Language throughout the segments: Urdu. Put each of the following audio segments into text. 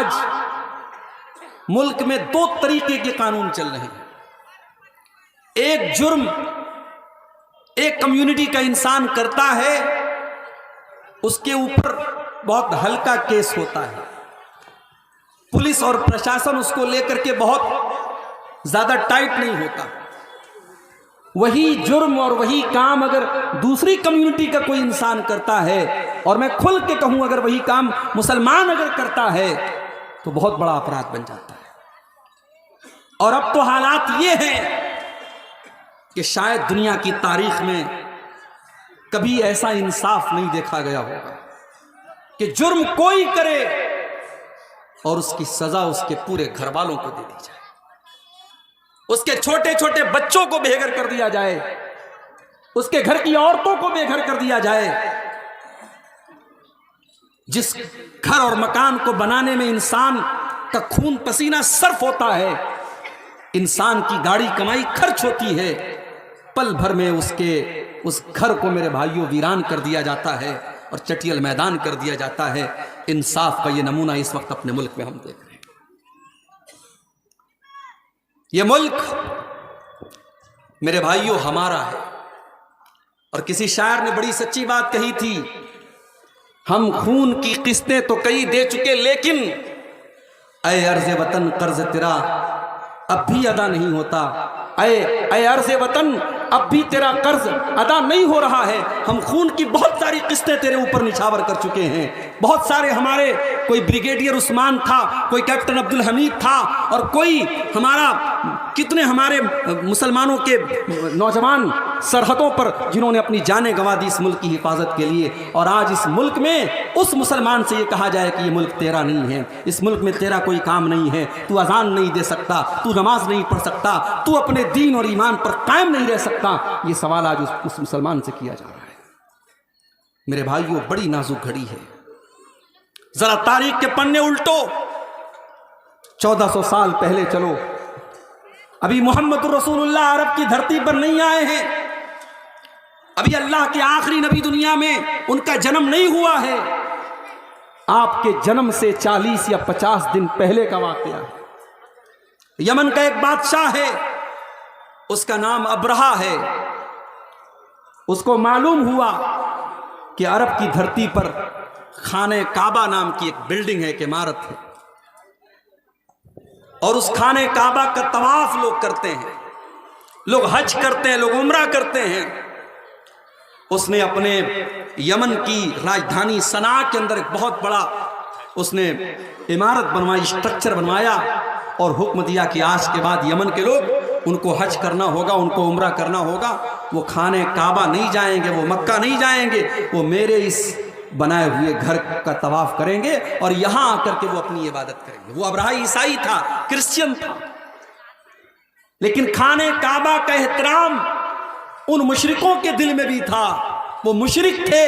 آج ملک میں دو طریقے کے قانون چل رہے ہیں. ایک جرم ایک کمیونٹی کا انسان کرتا ہے، اس کے اوپر بہت ہلکا کیس ہوتا ہے، پولیس اور پرشاسن اس کو لے کر کے بہت زیادہ ٹائٹ نہیں ہوتا. وہی جرم اور وہی کام اگر دوسری کمیونٹی کا کوئی انسان کرتا ہے، اور میں کھل کے کہوں اگر وہی کام مسلمان اگر کرتا ہے تو بہت بڑا اپرادھ بن جاتا ہے. اور اب تو حالات یہ ہیں کہ شاید دنیا کی تاریخ میں کبھی ایسا انصاف نہیں دیکھا گیا ہوگا کہ جرم کوئی کرے اور اس کی سزا اس کے پورے گھر والوں کو دے دی جائے، اس کے چھوٹے چھوٹے بچوں کو بے گھر کر دیا جائے، اس کے گھر کی عورتوں کو بے گھر کر دیا جائے. جس گھر اور مکان کو بنانے میں انسان کا خون پسینہ صرف ہوتا ہے، انسان کی گاڑی کمائی خرچ ہوتی ہے، پل بھر میں اس گھر کو میرے بھائیوں ویران کر دیا جاتا ہے اور چٹیل میدان کر دیا جاتا ہے. انصاف کا یہ نمونہ اس وقت اپنے ملک میں ہم دیکھ رہے ہیں. یہ ملک میرے بھائیوں ہمارا ہے، اور کسی شاعر نے بڑی سچی بات کہی تھی، ہم خون کی قسطیں تو کئی دے چکے، لیکن اے عرض وطن قرض تیرا اب بھی ادا نہیں ہوتا. اے عرض وطن اب بھی تیرا قرض ادا نہیں ہو رہا ہے. ہم خون کی بہت ساری قسطیں تیرے اوپر نچھاور کر چکے ہیں. بہت سارے ہمارے، کوئی بریگیڈیئر عثمان تھا، کوئی کیپٹن عبدالحمید تھا، اور کوئی کتنے ہمارے مسلمانوں کے نوجوان سرحدوں پر جنہوں نے اپنی جانیں گنوا دی اس ملک کی حفاظت کے لیے. اور آج اس ملک میں اس مسلمان سے یہ کہا جائے کہ یہ ملک تیرا نہیں ہے، اس ملک میں تیرا کوئی کام نہیں ہے، تو اذان نہیں دے سکتا، تو نماز نہیں پڑھ سکتا، تو اپنے دین اور ایمان پر قائم نہیں رہ سکتا. یہ سوال آج اس مسلمان سے کیا جا رہا ہے. میرے بھائیوں بڑی نازک گھڑی ہے. ذرا تاریخ کے پنے الٹو، 1400 سال پہلے چلو. ابھی محمد رسول اللہ عرب کی دھرتی پر نہیں آئے ہیں، ابھی اللہ کے آخری نبی دنیا میں ان کا جنم نہیں ہوا ہے. آپ کے جنم سے 40 یا 50 دن پہلے کا واقعہ ہے. یمن کا ایک بادشاہ ہے، اس کا نام ابرہا ہے. اس کو معلوم ہوا کہ عرب کی دھرتی پر خانہ کعبہ نام کی ایک بلڈنگ ہے، ایک عمارت ہے، اور اس خانہ کعبہ کا طواف لوگ کرتے ہیں، لوگ حج کرتے ہیں، لوگ عمرہ کرتے ہیں. اس نے اپنے یمن کی راجدھانی صنعاء کے اندر ایک بہت بڑا اس نے عمارت بنوائی، اسٹرکچر بنوایا، اور حکم دیا کہ آج کے بعد یمن کے لوگ، ان کو حج کرنا ہوگا، ان کو عمرہ کرنا ہوگا، وہ خانہ کعبہ نہیں جائیں گے، وہ مکہ نہیں جائیں گے، وہ میرے اس بنائے ہوئے گھر کا طواف کریں گے، اور یہاں آ کر کے وہ اپنی عبادت کریں گے. وہ ابرہا عیسائی تھا، کرسچین تھا، لیکن خانہ کعبہ کا احترام ان مشرکوں کے دل میں بھی تھا. وہ مشرک تھے،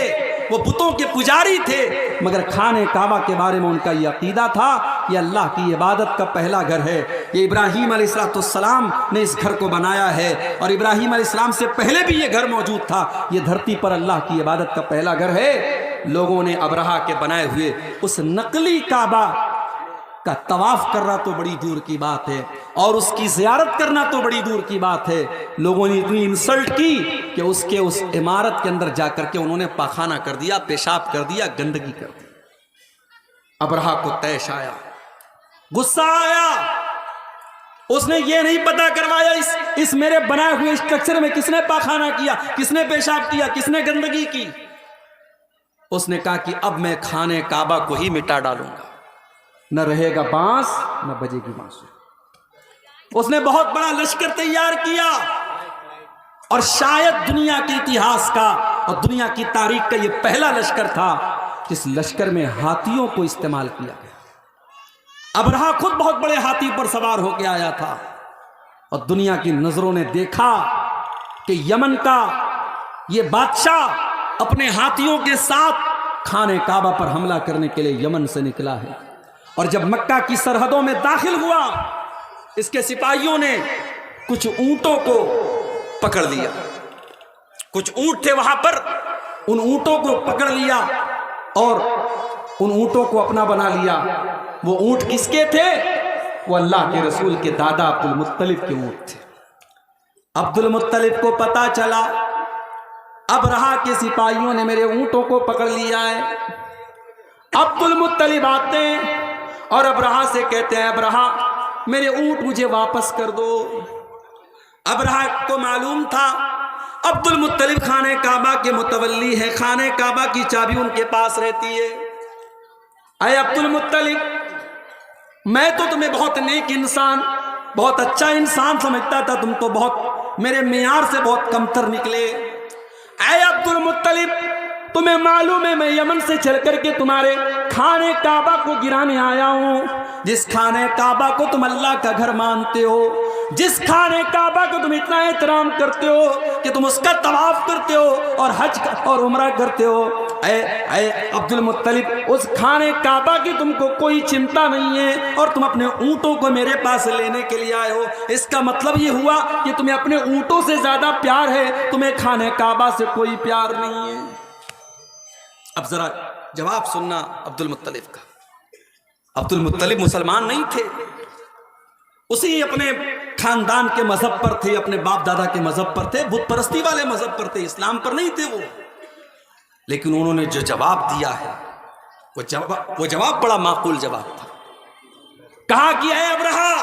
وہ بتوں کے پجاری تھے، مگر خانہ کعبہ کے بارے میں ان کا یہ عقیدہ تھا، یہ اللہ کی عبادت کا پہلا گھر ہے. یہ ابراہیم علیہ السلام نے اس گھر کو بنایا ہے، اور ابراہیم علیہ السلام سے پہلے بھی یہ گھر موجود تھا. یہ دھرتی پر اللہ کی عبادت کا پہلا گھر ہے. لوگوں نے ابرہا کے بنائے ہوئے اس نقلی کعبہ کا طواف کرنا تو بڑی دور کی بات ہے، اور اس کی زیارت کرنا تو بڑی دور کی بات ہے. لوگوں نے اتنی انسلٹ کی کہ اس عمارت کے اندر جا کر کے انہوں نے پاخانہ کر دیا، پیشاب کر دیا، گندگی کر دی. ابرہا کو طیش آیا، غصہ آیا. اس نے یہ نہیں پتا کروایا اس میرے بنائے ہوئے اسٹرکچر میں کس نے پاخانہ کیا، کس نے پیشاب کیا، کس نے گندگی کی. اس نے کہا کہ اب میں خانہ کعبہ کو ہی مٹا ڈالوں گا، نہ رہے گا بانس نہ بجے گی بانسری. اس نے بہت بڑا لشکر تیار کیا، اور شاید دنیا کے اتہاس کا اور دنیا کی تاریخ کا یہ پہلا لشکر تھا جس لشکر میں ہاتھیوں کو استعمال کیا گیا. ابرہا خود بہت بڑے ہاتھی پر سوار ہو کے آیا تھا، اور دنیا کی نظروں نے دیکھا کہ یمن کا یہ بادشاہ اپنے ہاتھیوں کے ساتھ خانہ کعبہ پر حملہ کرنے کے لیے یمن سے نکلا ہے. اور جب مکہ کی سرحدوں میں داخل ہوا، اس کے سپاہیوں نے کچھ اونٹوں کو پکڑ لیا. کچھ اونٹ تھے وہاں پر، ان اونٹوں کو پکڑ لیا اور ان اونٹوں کو اپنا بنا لیا۔ وہ اونٹ کس کے تھے؟ وہ اللہ کے رسول کے دادا عبد المطلب کے اونٹ تھے۔ عبد المطلب کو پتا چلا ابرہہ کے سپاہیوں نے میرے اونٹوں کو پکڑ لیا ہے۔ عبد المطلب آتے ہیں اور ابرہہ سے کہتے ہیں ابرہہ میرے اونٹ مجھے واپس کر دو۔ ابرہہ کو معلوم تھا عبد المطلب خانہ کعبہ کے متولی ہیں، خانہ کعبہ کی چابی ان کے پاس رہتی ہے۔ اے عبد المطلب میں تو تمہیں بہت نیک انسان، بہت اچھا انسان سمجھتا تھا، تم تو بہت میرے معیار سے بہت کمتر نکلے۔ اے عبد المطلب تمہیں معلوم ہے میں یمن سے چل کر کے تمہارے خانہ کعبہ کو گرانے آیا ہوں، جس خانہ کعبہ کو تم اللہ کا گھر مانتے ہو، جس خانہ کعبہ کو تم اتنا احترام کرتے ہو کہ تم اس کا طواف کرتے ہو اور حج اور عمرہ کرتے ہو۔ اے عبد المطلب اس خانہ کعبہ کی تم کو کوئی چنتا نہیں ہے اور تم اپنے اونٹوں کو میرے پاس لینے کے لیے آئے ہو، اس کا مطلب یہ ہوا کہ تمہیں اپنے اونٹوں سے زیادہ پیار ہے، تمہیں خانہ کعبہ سے کوئی پیار نہیں ہے۔ اب ذرا جواب سننا عبد المطلب کا۔ عبد المطلب مسلمان نہیں تھے، اسی اپنے خاندان کے مذہب پر تھے، اپنے باپ دادا کے مذہب پر تھے، بت پرستی والے مذہب پر تھے، اسلام پر نہیں تھے وہ۔ لیکن انہوں نے جو جواب دیا ہے وہ جواب بڑا معقول جواب تھا۔ کہا کہ اے ابرہہ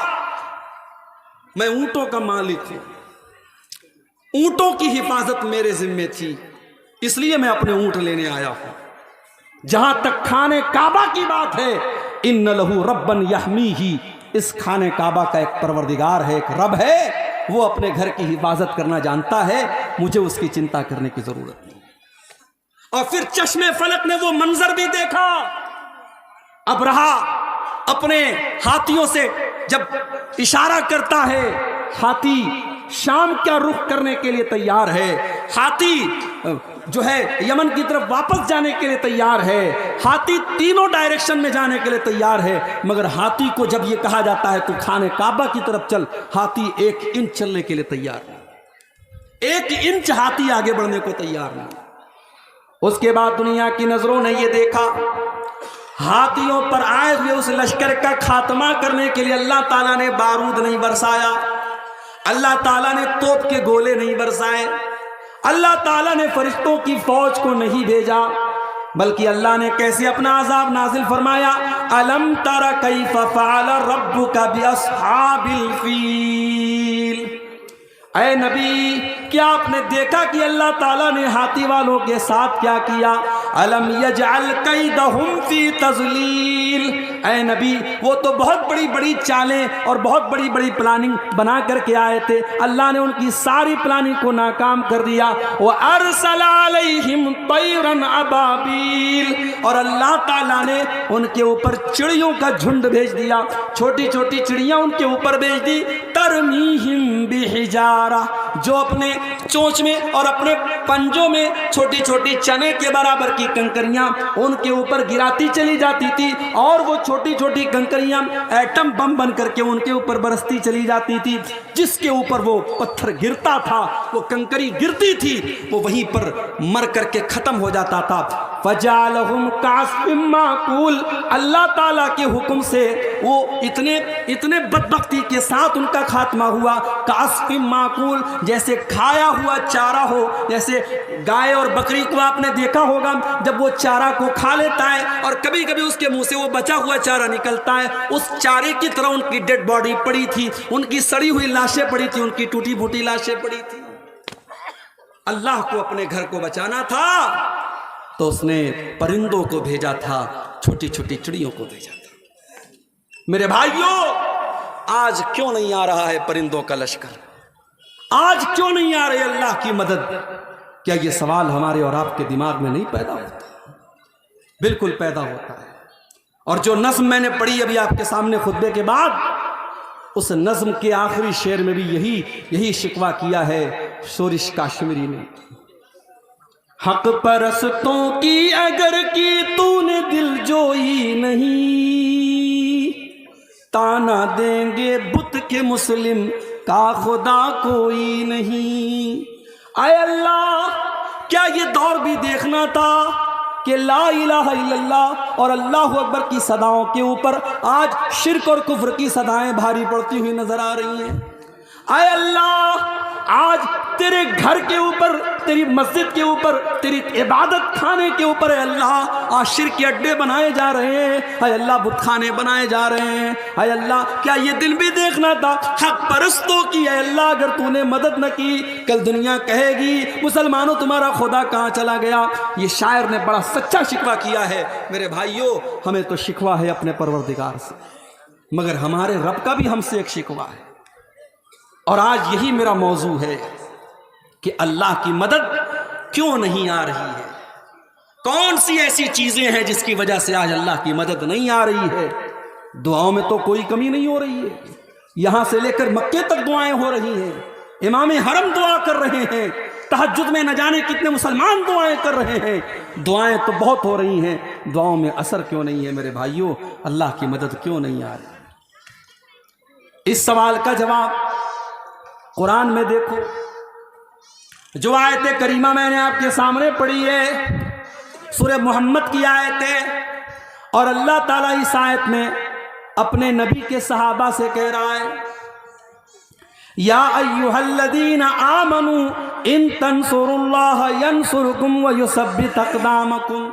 میں اونٹوں کا مالک ہوں، اونٹوں کی حفاظت میرے ذمے تھی، اس لیے میں اپنے اونٹ لینے آیا ہوں۔ جہاں تک خانہ کعبہ کی بات ہے، ان لہو ربن یحمیہ، اس خانہ کعبہ کا ایک پروردگار ہے، ایک رب ہے، وہ اپنے گھر کی حفاظت کرنا جانتا ہے، مجھے اس کی چنتا کرنے کی ضرورت نہیں۔ اور پھر چشم فلک نے وہ منظر بھی دیکھا، ابرہہ اپنے ہاتھیوں سے جب اشارہ کرتا ہے، ہاتھی شام کا رخ کرنے کے لیے تیار ہے، ہاتھی جو ہے یمن کی طرف واپس جانے کے لیے تیار ہے، ہاتھی تینوں ڈائریکشن میں جانے کے لیے تیار ہے، مگر ہاتھی کو جب یہ کہا جاتا ہے تو خانہ کعبہ کی طرف چل، ہاتھی 1 انچ چلنے کے لیے تیار نہیں، 1 انچ ہاتھی آگے بڑھنے کو تیار نہیں۔ اس کے بعد دنیا کی نظروں نے یہ دیکھا ہاتھیوں پر آئے ہوئے اس لشکر کا خاتمہ کرنے کے لیے اللہ تعالیٰ نے بارود نہیں برسایا، اللہ تعالیٰ نے توپ کے گولے نہیں برسائے، اللہ تعالیٰ نے فرشتوں کی فوج کو نہیں بھیجا، بلکہ اللہ نے کیسے اپنا عذاب نازل فرمایا؟ الم تر کیف فعل ربک باصحاب الفیل۔ اے نبی کیا آپ نے دیکھا کہ اللہ تعالیٰ نے ہاتھی والوں کے ساتھ کیا کیا؟ الم یجعل کیدہم فی تضلیل۔ اے نبی وہ تو بہت بڑی بڑی چالیں اور بہت بڑی بڑی پلاننگ بنا کر کے آئے تھے، اللہ نے ان کی ساری پلاننگ کو ناکام کر دیا۔ وَأَرْسَلَ عَلَيْهِمْ طَيْرًا أَبَابِيلَ، اور اللہ تعالیٰ نے ان کے اوپر چڑیوں کا جھنڈ بھیج دیا، چھوٹی چھوٹی چڑیاں ان کے اوپر بھیج دی، تَرْمِيهِمْ بِحِجَارَةٍ، جو اپنے چونچ میں اور اپنے پنجوں میں چھوٹی چھوٹی چنے کے برابر کی کنکریاں ان کے اوپر گراتی چلی جاتی تھی، اور وہ چھوٹی چھوٹی کنکریاں ایٹم بم بن کر کے ان کے اوپر برستی چلی جاتی تھی، جس کے اوپر وہ پتھر گرتا تھا، وہ کنکری گرتی تھی، وہ وہیں پر مر کر کے ختم ہو جاتا تھا۔ فَجَعَلَهُمْ كَعَصْفٍ مَّأْكُولٍ، اللہ تعالیٰ کے حکم سے وہ اتنے بدبختی کے ساتھ ان کا خاتمہ ہوا، کعصف معقول، جیسے کھایا ہوا چارہ ہو، جیسے گائے اور بکری کو آپ نے دیکھا ہوگا جب وہ چارہ کو کھا لیتا ہے اور کبھی کبھی اس کے منہ سے وہ بچا ہوا چارہ نکلتا ہے، اس چارے کی طرح ان کی ڈیڈ باڈی پڑی تھی، ان کی سڑی ہوئی لاشیں پڑی تھی، ان کی ٹوٹی پھوٹی لاشیں پڑی تھی۔ اللہ کو اپنے گھر کو بچانا تھا تو اس نے پرندوں کو بھیجا تھا، چھوٹی چھوٹی چڑیوں کو بھیجا تھا۔ میرے بھائیوں آج کیوں نہیں آ رہا ہے پرندوں کا لشکر؟ آج کیوں نہیں آ رہی اللہ کی مدد؟ کیا یہ سوال ہمارے اور آپ کے دماغ میں نہیں پیدا ہوتا؟ بالکل پیدا ہوتا ہے۔ اور جو نظم میں نے پڑھی ابھی آپ کے سامنے خطبے کے بعد، اس نظم کے آخری شعر میں بھی یہی شکوہ کیا ہے شورش کاشمیری نے۔ حق پرستوں کی اگر کی تو نے دل جوئی نہیں، تانا دیں گے بت کے مسلم کا خدا کوئی نہیں۔ اے اللہ کیا یہ دور بھی دیکھنا تھا کہ لا الہ الا اللہ اور اللہ اکبر کی صداؤں کے اوپر آج شرک اور کفر کی صدائیں بھاری پڑتی ہوئی نظر آ رہی ہیں۔ اے اللہ، آج تیرے گھر کے اوپر، تیری مسجد کے اوپر، تیری عبادت خانے کے اوپر اے اللہ آج شرک کے اڈے بنائے جا رہے ہیں، اے اللہ بت خانے بنائے جا رہے ہیں۔ اے اللہ، کیا یہ دن بھی دیکھنا تھا حق پرستوں کی؟ اے اللہ، اگر تو نے مدد نہ کی، کل دنیا کہے گی مسلمانوں تمہارا خدا کہاں چلا گیا۔ یہ شاعر نے بڑا سچا شکوہ کیا ہے۔ میرے بھائیوں، ہمیں تو شکوہ ہے اپنے پروردگار سے، مگر ہمارے رب کا بھی ہم سے ایک شکوہ ہے، اور آج یہی میرا موضوع ہے کہ اللہ کی مدد کیوں نہیں آ رہی ہے؟ کون سی ایسی چیزیں ہیں جس کی وجہ سے آج اللہ کی مدد نہیں آ رہی ہے؟ دعاؤں میں تو کوئی کمی نہیں ہو رہی ہے، یہاں سے لے کر مکے تک دعائیں ہو رہی ہیں، امام حرم دعا کر رہے ہیں، تہجد میں نہ جانے کتنے مسلمان دعائیں کر رہے ہیں، دعائیں تو بہت ہو رہی ہیں، دعاؤں میں اثر کیوں نہیں ہے؟ میرے بھائیوں، اللہ کی مدد کیوں نہیں آ رہی؟ اس سوال کا جواب قرآن میں دیکھو، جو آیت کریمہ میں نے آپ کے سامنے پڑھی ہے سورہ محمد کی آیت ہے، اور اللہ تعالیٰ اس آیت میں اپنے نبی کے صحابہ سے کہہ رہا ہے، یا ایھا الذین آمنوا ان تنصروا اللہ ینصرکم ویثبت اقدامکم۔